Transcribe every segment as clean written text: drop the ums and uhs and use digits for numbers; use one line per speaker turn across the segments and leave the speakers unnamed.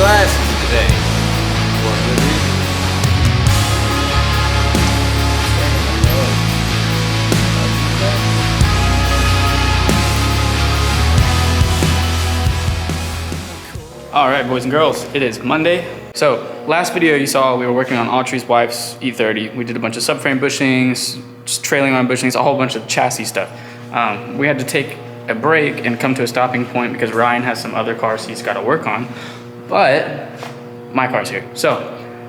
Finalizing today. For a good reason.
Alright boys and girls, it is Monday. So last video you saw we were working on Autrey's wife's E30. We did a bunch of subframe bushings, just trailing on bushings, a whole bunch of chassis stuff. We had to take a break and come to a stopping point because Ryan has some other cars he's got to work on, but my car's here. So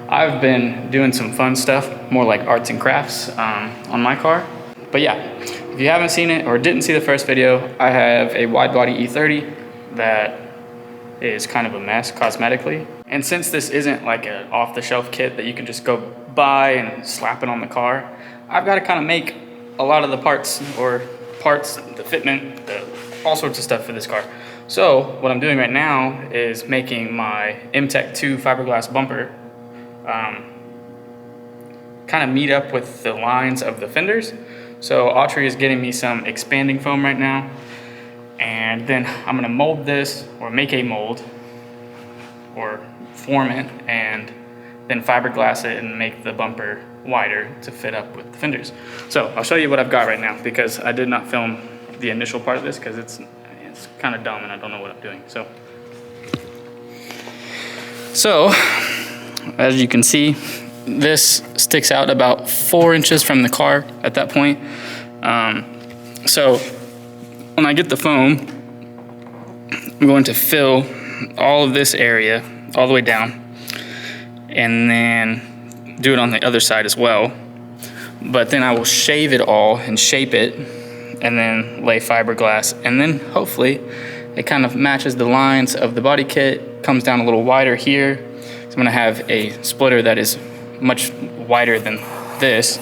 I've been doing some fun stuff, more like arts and crafts on my car. But yeah, if you haven't seen it or didn't see the first video, I have a widebody E30 that is kind of a mess cosmetically. And since this isn't like an off-the-shelf kit that you can just go buy and slap it on the car, I've got to kind of make a lot of the parts, the fitment, all sorts of stuff for this car. So what I'm doing right now is making my Mtech 2 fiberglass bumper kind of meet up with the lines of the fenders. So Autrey is getting me some expanding foam right now. And then I'm gonna mold this, or make a mold, or form it, and then fiberglass it and make the bumper wider to fit up with the fenders. So I'll show you what I've got right now, because I did not film the initial part of this because it's kind of dumb and I don't know what I'm doing. So as you can see, this sticks out about 4 inches from the car at that point. So when I get the foam, I'm going to fill all of this area all the way down and then do it on the other side as well. But then I will shave it all and shape it and then lay fiberglass, and then hopefully it kind of matches the lines of the body kit, comes down a little wider here. So I'm gonna have a splitter that is much wider than this.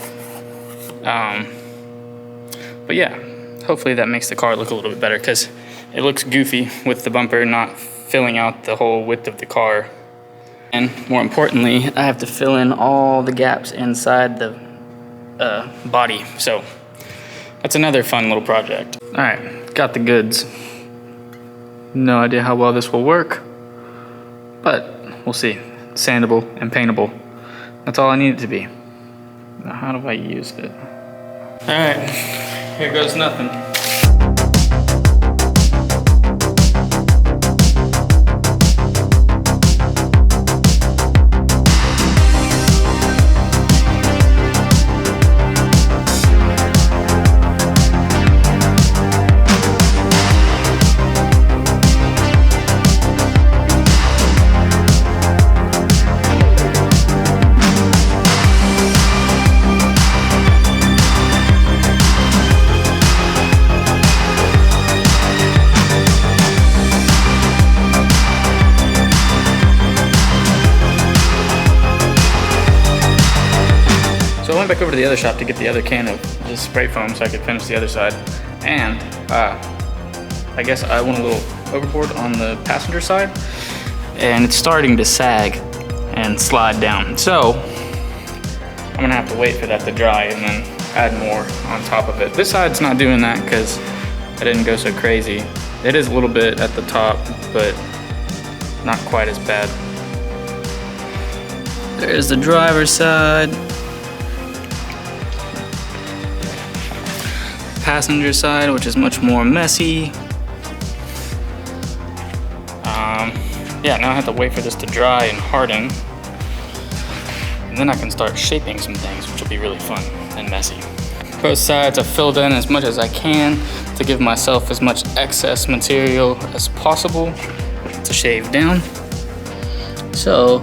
But yeah, hopefully that makes the car look a little bit better, because it looks goofy with the bumper not filling out the whole width of the car. And more importantly, I have to fill in all the gaps inside the body. So that's another fun little project. All right, got the goods. No idea how well this will work, but we'll see. Sandable and paintable. That's all I need it to be. Now, how do I use it? All right, here goes nothing. So I went back over to the other shop to get the other can of just spray foam so I could finish the other side. And I guess I went a little overboard on the passenger side, and it's starting to sag and slide down. So I'm gonna have to wait for that to dry and then add more on top of it. This side's not doing that because I didn't go so crazy. It is a little bit at the top, but not quite as bad. There's the driver's side. Passenger side, which is much more messy. Yeah, now I have to wait for this to dry and harden, and then I can start shaping some things, which will be really fun and messy. Both sides are filled in as much as I can to give myself as much excess material as possible to shave down. So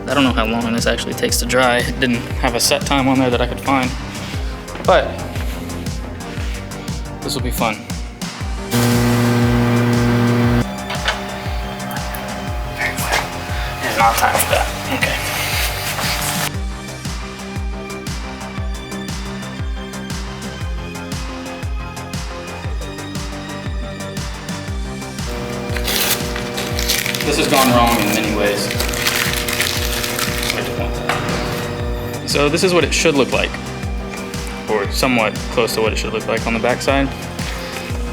I don't know how long this actually takes to dry. It didn't have a set time on there that I could find, but this will be fun. Very wet. There's not time for that. Okay. This has gone wrong in many ways. So this is what it should look like, or somewhat close to what it should look like on the back side.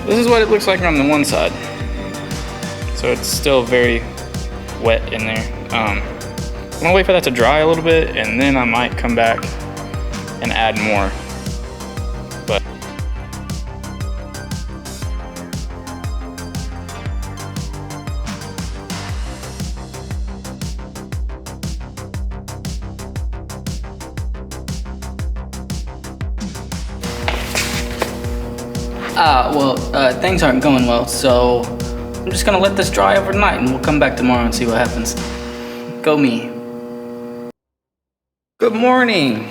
This is what it looks like on the one side. So it's still very wet in there. I'm gonna wait for that to dry a little bit, and then I might come back and add more. But things aren't going well, so I'm just gonna let this dry overnight and we'll come back tomorrow and see what happens. Go me. Good morning.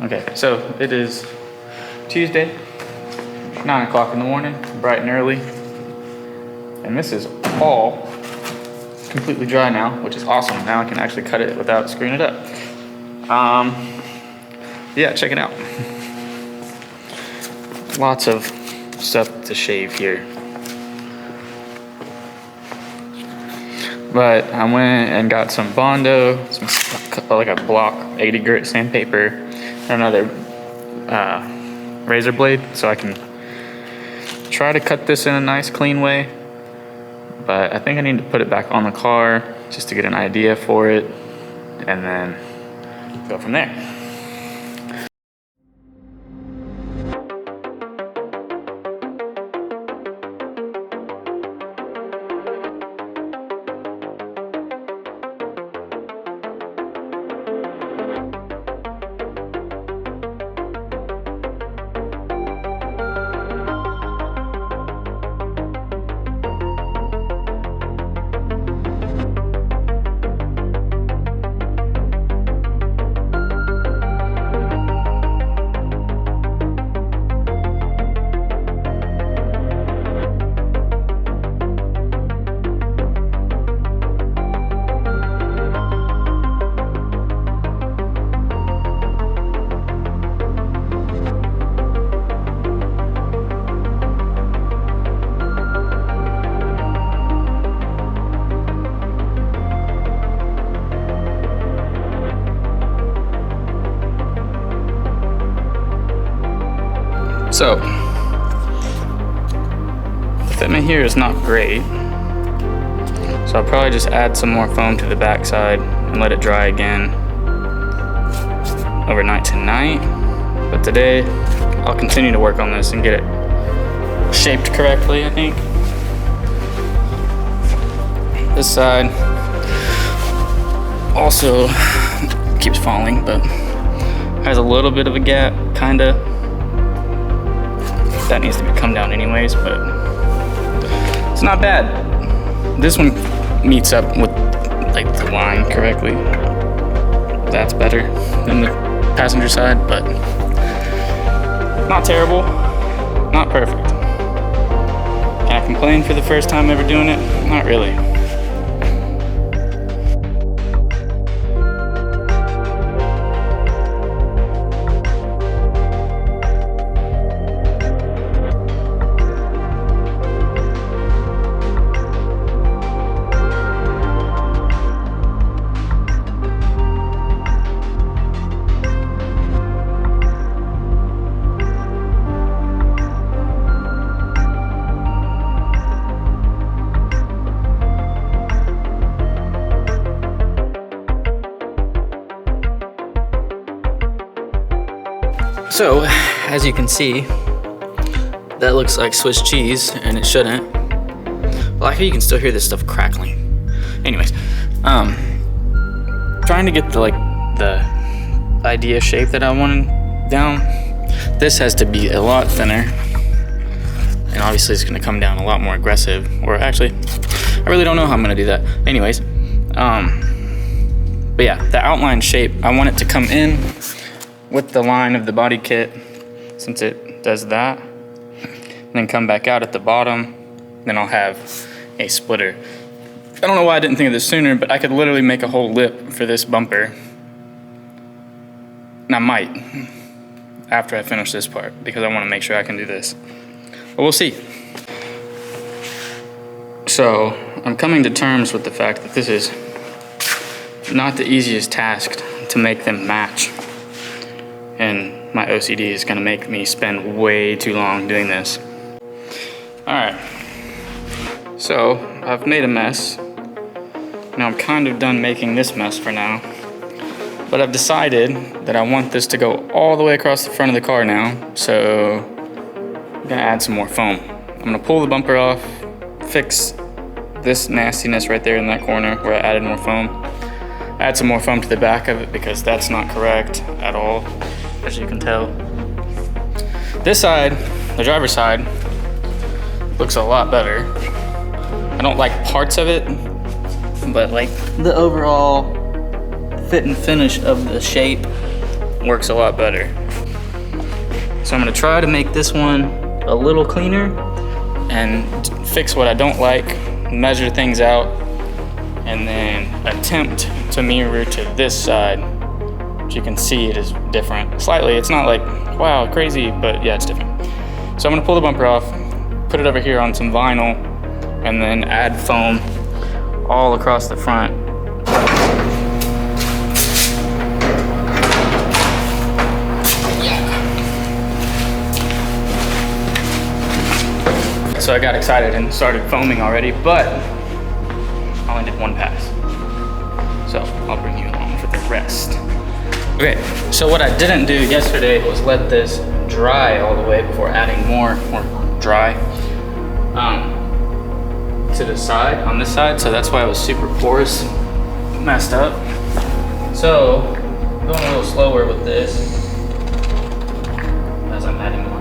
Okay, so it is Tuesday, 9 o'clock in the morning, bright and early. And this is all completely dry now, which is awesome. Now I can actually cut it without screwing it up. Yeah, check it out. Lots of stuff to shave here. But I went and got some Bondo, like a block 80 grit sandpaper, and another razor blade, so I can try to cut this in a nice clean way. But I think I need to put it back on the car just to get an idea for it, and then go from there. So, the fitment here is not great, so I'll probably just add some more foam to the backside and let it dry again overnight tonight. But today, I'll continue to work on this and get it shaped correctly, I think. This side also keeps falling, but has a little bit of a gap, kinda. That needs to be come down anyways, but it's not bad. This one meets up with like the line correctly. That's better than the passenger side, but not terrible, not perfect. Can I complain for the first time ever doing it? Not really. So, as you can see, that looks like Swiss cheese, and it shouldn't. Well, I hear you can still hear this stuff crackling. Anyways, trying to get the idea shape that I wanted down. This has to be a lot thinner, and obviously it's gonna come down a lot more aggressive. Or actually, I really don't know how I'm gonna do that. Anyways, but yeah, the outline shape, I want it to come in with the line of the body kit, since it does that, and then come back out at the bottom. Then I'll have a splitter. I don't know why I didn't think of this sooner, but I could literally make a whole lip for this bumper. And I might, after I finish this part, because I want to make sure I can do this. But we'll see. So I'm coming to terms with the fact that this is not the easiest task to make them match. And my OCD is gonna make me spend way too long doing this. All right, so I've made a mess. Now I'm kind of done making this mess for now, but I've decided that I want this to go all the way across the front of the car now, so I'm gonna add some more foam. I'm gonna pull the bumper off, fix this nastiness right there in that corner where I added more foam. Add some more foam to the back of it because that's not correct at all, as you can tell. This side, the driver's side, looks a lot better. I don't like parts of it, but like the overall fit and finish of the shape works a lot better. So I'm gonna try to make this one a little cleaner and fix what I don't like, measure things out, and then attempt to mirror to this side, which you can see it is different. Slightly, it's not like, wow, crazy, but yeah, it's different. So I'm gonna pull the bumper off, put it over here on some vinyl, and then add foam all across the front. So I got excited and started foaming already, but I only did one pass. So I'll bring you along for the rest. Okay, so what I didn't do yesterday was let this dry all the way before adding more dry to the side, on this side. So that's why it was super porous, messed up. So I'm going a little slower with this as I'm adding more.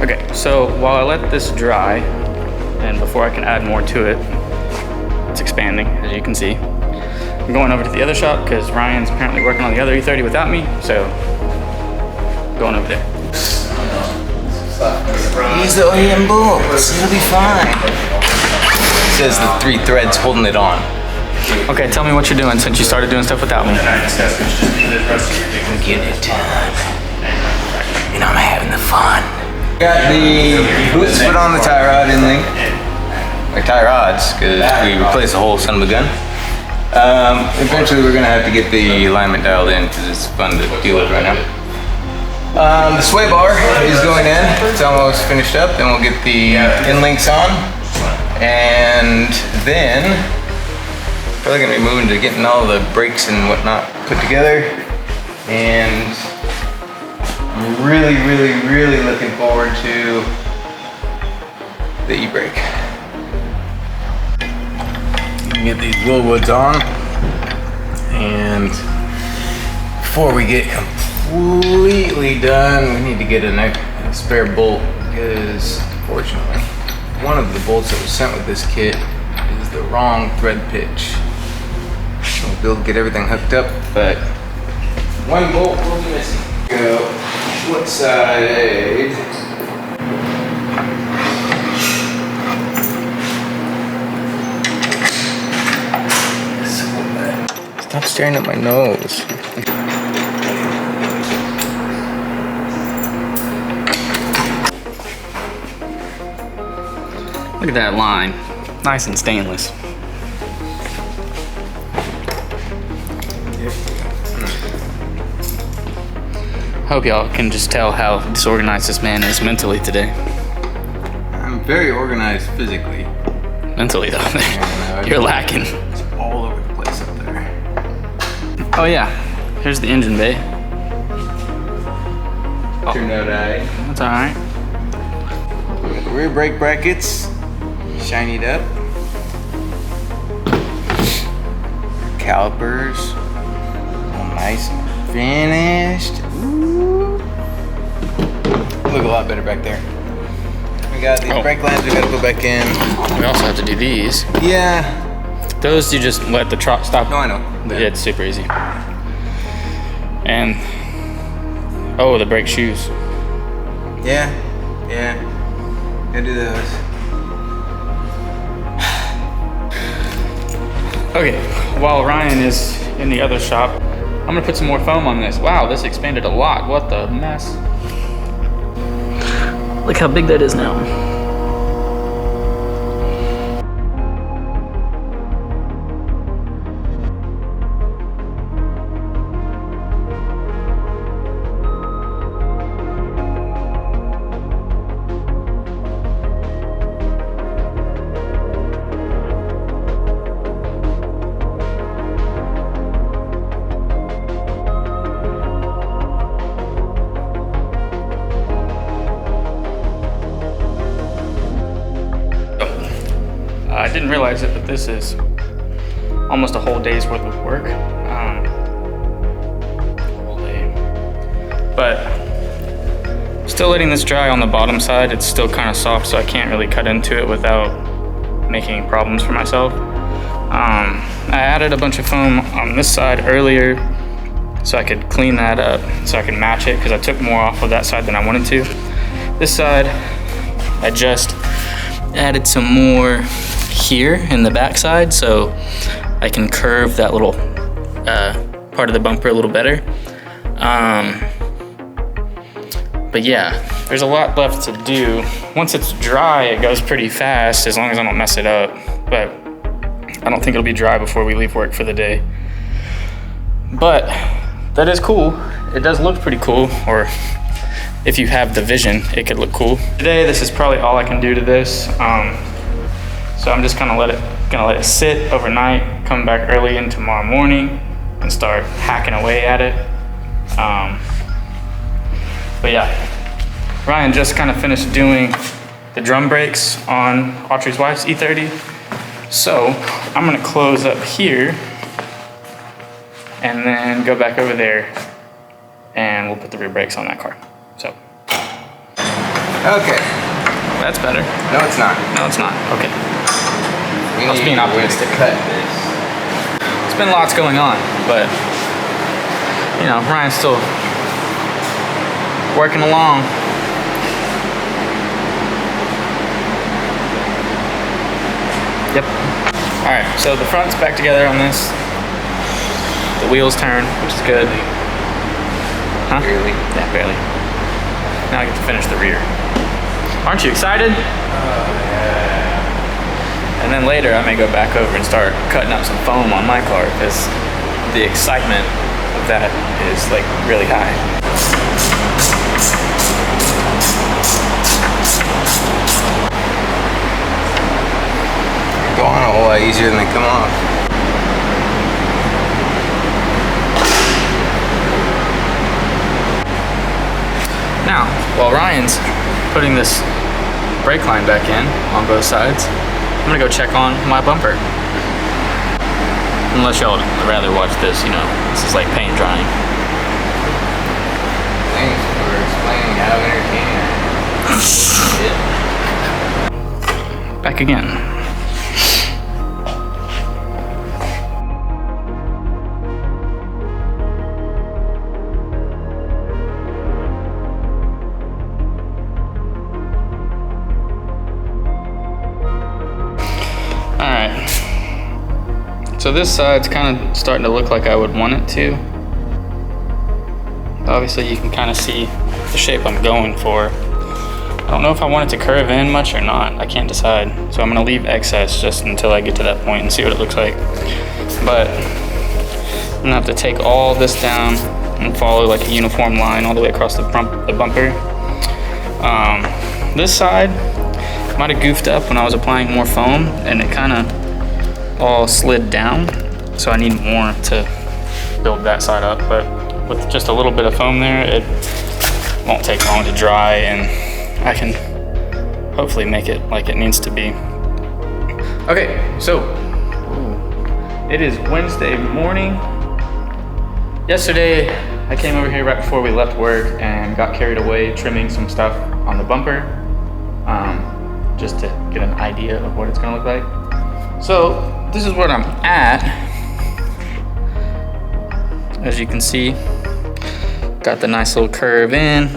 Okay, so while I let this dry, and before I can add more to it, it's expanding, as you can see. I'm going over to the other shop because Ryan's apparently working on the other E30 without me, so going over there.
Use the OEM bolts, it'll be fine. It says the 3 threads holding it on.
Okay, tell me what you're doing since you started doing stuff without me.
I'm getting it done. And I'm having the fun. Got the boots put on the tie rod in link. Like tie rods, because we replaced the whole son of a gun. Eventually we're gonna have to get the alignment dialed in because it's fun to deal with right now. The sway bar is going in. It's almost finished up. Then we'll get the in links on. And then probably gonna be moving to getting all the brakes and whatnot put together. And I'm really looking forward to the e-brake. Get these Wilwoods on, and before we get completely done, we need to get a spare bolt because unfortunately one of the bolts that was sent with this kit is the wrong thread pitch. We'll be able to get everything hooked up, but one bolt will be missing. Go what side? Stop staring at my nose.
Look at that line, nice and stainless. Hope y'all can just tell how disorganized this man is mentally today.
I'm very organized physically.
Mentally though, you're lacking.
It's all over the place up there.
Oh yeah, here's the engine bay.
Turned out alright.
That's alright.
The rear brake brackets, shinied up. Calipers, all nice and finished. Ooh. Look a lot better back there. We got these brake lines we gotta put back in.
We also have to do these.
Yeah.
Those you just let the trot stop.
No, I know.
Yeah, it's super easy. And, oh, the brake shoes.
Yeah. Gotta do those.
Okay, while Ryan is in the other shop, I'm gonna put some more foam on this. Wow, this expanded a lot. What the mess? Look how big that is now. I didn't realize it, but this is almost a whole day's worth of work. Whole day. But still letting this dry on the bottom side. It's still kind of soft, so I can't really cut into it without making problems for myself. I added a bunch of foam on this side earlier so I could clean that up, so I could match it, because I took more off of that side than I wanted to. This side, I just added some more here in the back side so I can curve that little part of the bumper a little better. But yeah, there's a lot left to do. Once it's dry, it goes pretty fast as long as I don't mess it up. But I don't think it'll be dry before we leave work for the day. But that is cool. It does look pretty cool, or if you have the vision, it could look cool. Today, this is probably all I can do to this. So I'm just gonna let it sit overnight, come back early in tomorrow morning and start hacking away at it. But yeah, Ryan just kind of finished doing the drum brakes on Autrey's wife's E30. So I'm gonna close up here and then go back over there and we'll put the rear brakes on that car. So.
Okay.
That's better.
No, it's not.
No, it's not. Okay.
I
was being optimistic.
Cut this.
It's been lots going on, but you know, Ryan's still working along. Yep. All right, so the front's back together on this. The wheels turn, which is good. Huh?
Barely.
Yeah, barely. Now I get to finish the rear. Aren't you excited?
Yeah.
And then later I may go back over and start cutting up some foam on my car, because the excitement of that is like really high.
Go on a whole lot easier than they come off.
Now, while Ryan's putting this brake line back in on both sides, I'm gonna go check on my bumper. Unless y'all would rather watch this, you know, this is like paint drying.
Thanks for explaining how entertaining.
Back again. Alright. So this side's kind of starting to look like I would want it to. Obviously you can kind of see the shape I'm going for. I don't know if I want it to curve in much or not. I can't decide. So I'm gonna leave excess just until I get to that point and see what it looks like. But I'm gonna have to take all this down and follow like a uniform line all the way across the bumper. This side might have goofed up when I was applying more foam and it kind of all slid down. So I need more to build that side up. But with just a little bit of foam there, it won't take long to dry and I can hopefully make it like it needs to be. Okay, so it is Wednesday morning. Yesterday, I came over here right before we left work and got carried away trimming some stuff on the bumper, just to get an idea of what it's gonna look like. So this is what I'm at. As you can see, got the nice little curve in,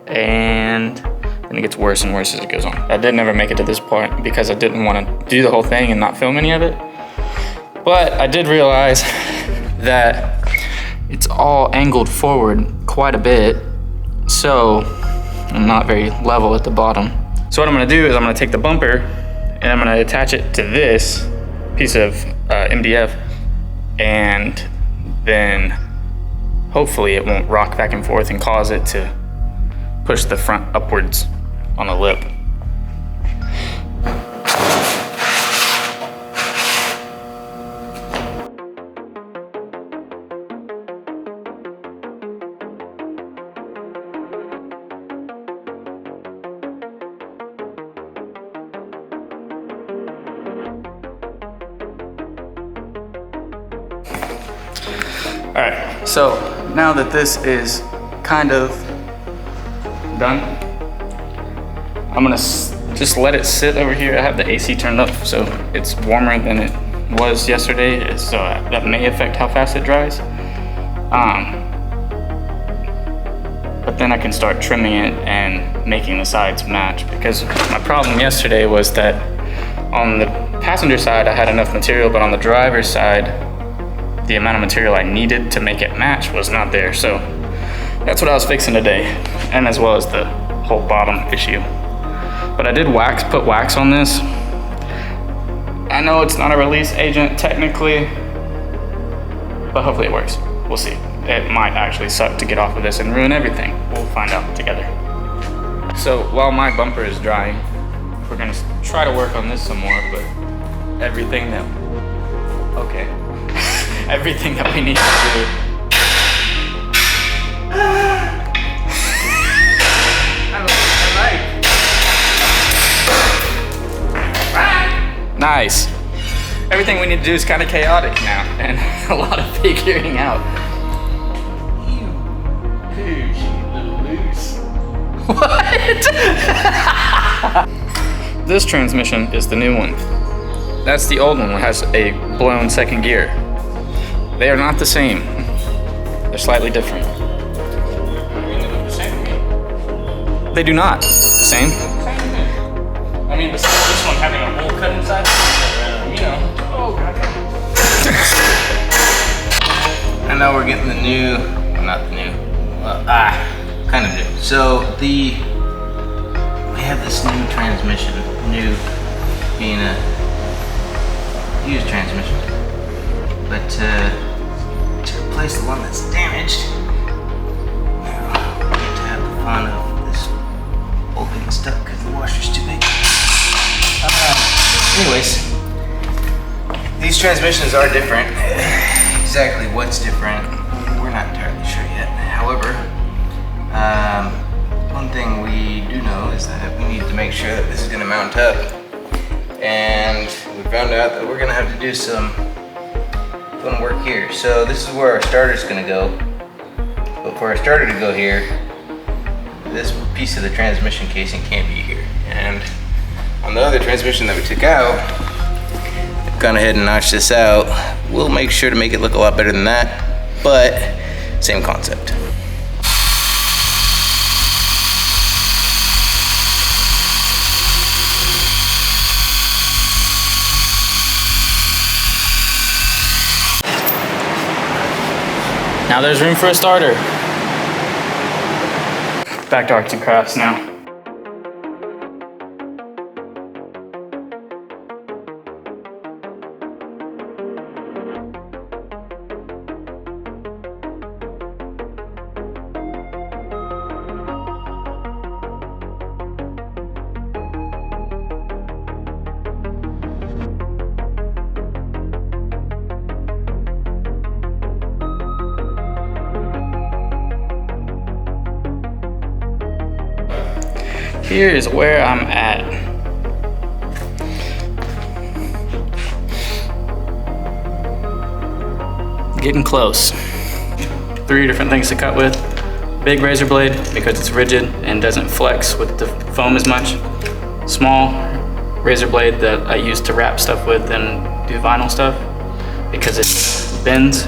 and it gets worse and worse as it goes on. I did never make it to this point because I didn't want to do the whole thing and not film any of it. But I did realize that it's all angled forward quite a bit, so I'm not very level at the bottom. So what I'm gonna do is I'm gonna take the bumper and I'm gonna attach it to this piece of MDF, and then hopefully it won't rock back and forth and cause it to push the front upwards on the lip. right, so now that this is kind of done, I'm gonna just let it sit over here. I have the AC turned up so it's warmer than it was yesterday, so that may affect how fast it dries. But then I can start trimming it and making the sides match, because my problem yesterday was that on the passenger side I had enough material, but on the driver's side the amount of material I needed to make it match was not there. So that's what I was fixing today, and as well as the whole bottom issue. But I did put wax on this. I know it's not a release agent technically, but hopefully it works. We'll see. It might actually suck to get off of this and ruin everything. We'll find out together. So while my bumper is drying, we're gonna try to work on this some more, but everything that we need to do. Nice. Everything we need to do is kind of chaotic now, and a lot of figuring out. What? This transmission is the new one. That's the old one, which has a blown second gear. They are not the same. They're slightly different. They do not. The same? I mean, besides this one having a hole cut inside, you know. Oh, goddamn.
I know we're getting the new, well, not the new, kind of new. So we have this new transmission, new being a used transmission, but to replace the one that's damaged, now we have to have the fun of this bolt getting stuck because the washer's too big. Anyways, these transmissions are different. Exactly what's different, we're not entirely sure yet. However, one thing we do know is that we need to make sure that this is going to mount up, and we found out that we're going to have to do some fun work here. So this is where our starter is going to go, but for our starter to go here, this piece of the transmission casing can't be here. And on the other transmission that we took out, I've gone ahead and notched this out. We'll make sure to make it look a lot better than that, but same concept.
Now there's room for a starter. Back to arts and crafts now. Here is where I'm at. Getting close. 3 different things to cut with. Big razor blade because it's rigid and doesn't flex with the foam as much. Small razor blade that I use to wrap stuff with and do vinyl stuff because it bends.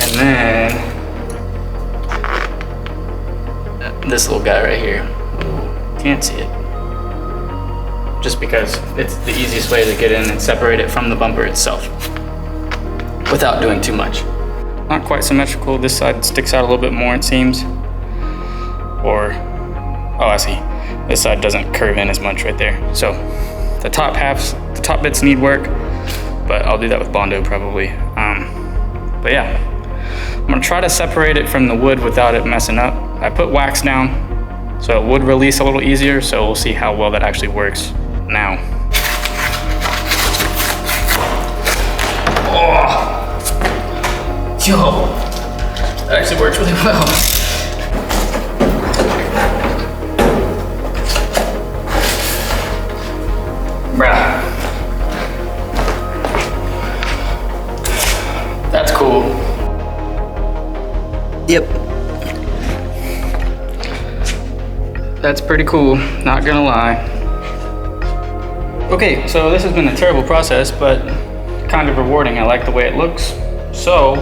And then this little guy right here. Can't see it. Just because it's the easiest way to get in and separate it from the bumper itself without doing too much. Not quite symmetrical. This side sticks out a little bit more, it seems. Or, oh, I see. This side doesn't curve in as much right there. So the top bits need work, but I'll do that with Bondo probably. But yeah, I'm gonna try to separate it from the wood without it messing up. I put wax down so it would release a little easier, so we'll see how well that actually works now. Oh, yo, that actually works really well. Bruh. That's cool. that's pretty cool, not gonna lie. Okay, so this has been a terrible process, but kind of rewarding. I like the way it looks. So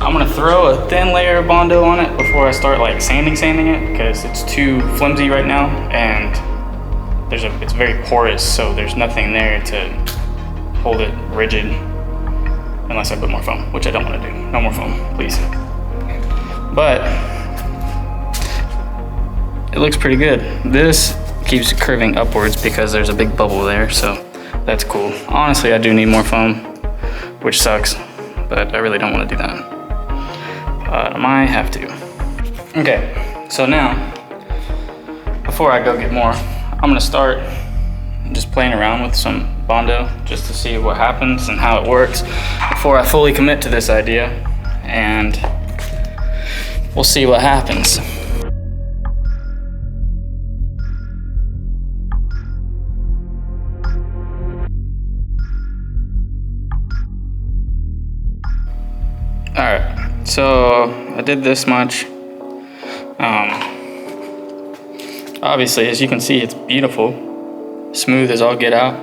I'm gonna throw a thin layer of Bondo on it before I start like sanding it, because it's too flimsy right now, and it's very porous, so there's nothing there to hold it rigid unless I put more foam, which I don't want to do. No more foam, please. But it looks pretty good. This keeps curving upwards because there's a big bubble there, so that's cool. Honestly, I do need more foam, which sucks, but I really don't want to do that. I might have to. Okay, so now, before I go get more, I'm gonna start just playing around with some Bondo just to see what happens and how it works before I fully commit to this idea, and we'll see what happens. All right, so I did this much. Obviously, as you can see, it's beautiful. Smooth as all get out.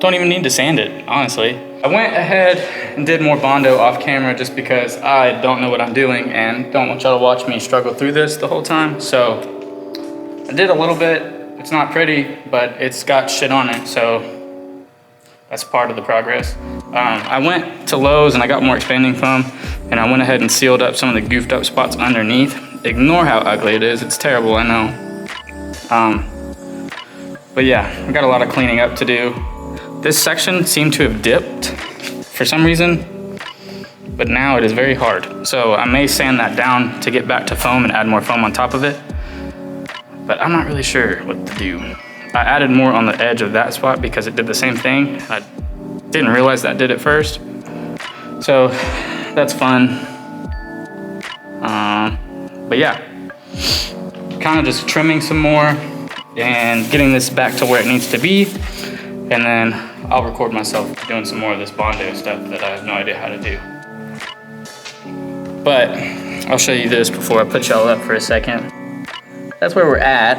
Don't even need to sand it, honestly. I went ahead and did more Bondo off camera just because I don't know what I'm doing and don't want y'all to watch me struggle through this the whole time. So I did a little bit. It's not pretty, but it's got shit on it, so that's part of the progress. I went to Lowe's and I got more expanding foam, and I went ahead and sealed up some of the goofed up spots underneath. Ignore how ugly it is. It's terrible, I know. But yeah, I got a lot of cleaning up to do. This section seemed to have dipped for some reason, but now it is very hard. So I may sand that down to get back to foam and add more foam on top of it, but I'm not really sure what to do. I added more on the edge of that spot because it did the same thing. I didn't realize that did it first. So that's fun. But yeah, kind of just trimming some more and getting this back to where it needs to be. And then I'll record myself doing some more of this Bondo stuff that I have no idea how to do. But I'll show you this before I put y'all up for a second. That's where we're at.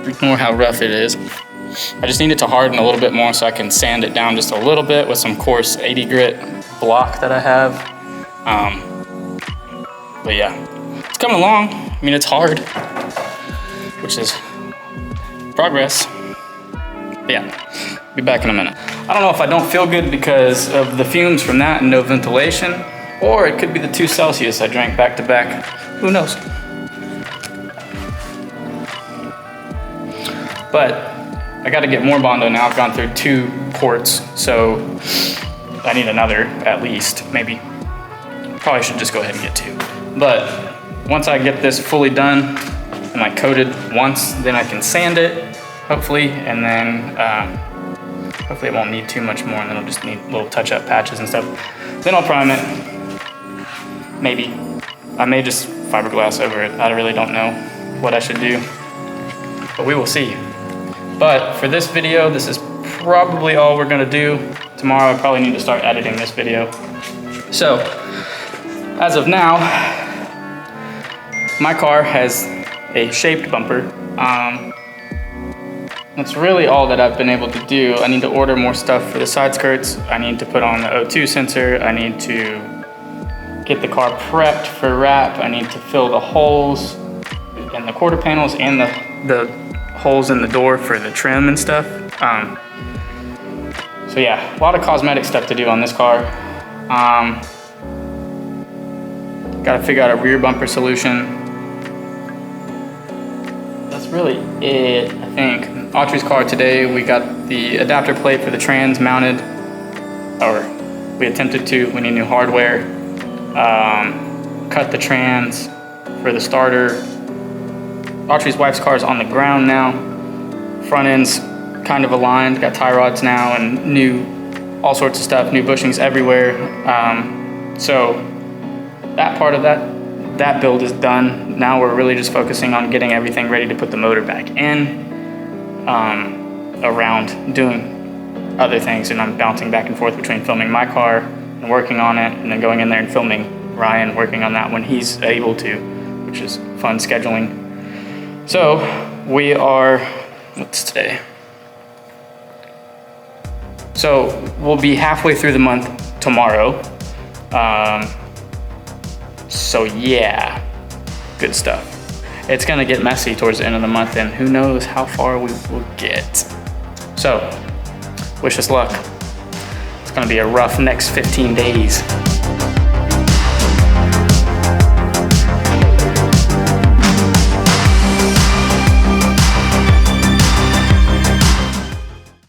Ignore how rough it is. I just need it to harden a little bit more so I can sand it down just a little bit with some coarse 80 grit block that I have. But yeah, it's coming along. I mean, it's hard, which is progress. But yeah, be back in a minute. I don't know if I don't feel good because of the fumes from that and no ventilation, or it could be the 2 Celsius I drank back to back. Who knows? But I got to get more Bondo now. I've gone through 2 quarts, so I need another at least, maybe. Probably should just go ahead and get 2. But once I get this fully done and like coated once, then I can sand it, hopefully, and then hopefully it won't need too much more, and then I'll just need little touch-up patches and stuff. Then I'll prime it, maybe. I may just fiberglass over it. I really don't know what I should do, but we will see. But for this video, this is probably all we're gonna do. Tomorrow I probably need to start editing this video. So, as of now, my car has a shaped bumper. That's really all that I've been able to do. I need to order more stuff for the side skirts. I need to put on the O2 sensor. I need to get the car prepped for wrap. I need to fill the holes in the quarter panels and the holes in the door for the trim and stuff. So yeah, a lot of cosmetic stuff to do on this car. Got to figure out a rear bumper solution. That's really it, I think. Autrey's car today, we got the adapter plate for the trans mounted, or we attempted to. We need new hardware. Cut the trans for the starter. Autrey's wife's car is on the ground now. Front end's kind of aligned, got tie rods now and all sorts of stuff, new bushings everywhere. So that part of that build is done. Now we're really just focusing on getting everything ready to put the motor back in, around doing other things, and I'm bouncing back and forth between filming my car and working on it, and then going in there and filming Ryan working on that when he's able to, which is fun scheduling. So we are, what's today? So we'll be halfway through the month tomorrow. So yeah, good stuff. It's gonna get messy towards the end of the month, and who knows how far we will get. So wish us luck. It's gonna be a rough next 15 days.